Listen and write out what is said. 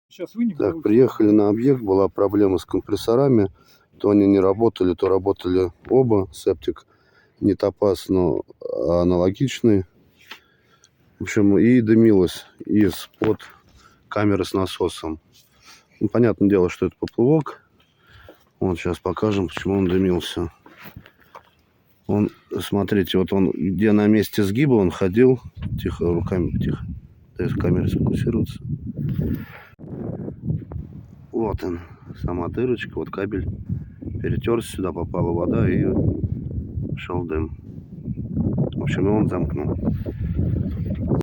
Сейчас вынем. Так, приехали на объект, была проблема с компрессорами. То они не работали, то работали оба. Септик не топаз, но аналогичный. В общем, и дымилось из-под камеры с насосом. Ну, понятное дело, что это поплавок. Вот сейчас покажем, почему он дымился. Он, смотрите, вот он, где на месте сгиба он ходил. Тихо, руками, тихо. Дай камера сфокусируется. Вот он, сама дырочка, вот кабель перетерся, сюда попала вода и шел дым. В общем, и он замкнул.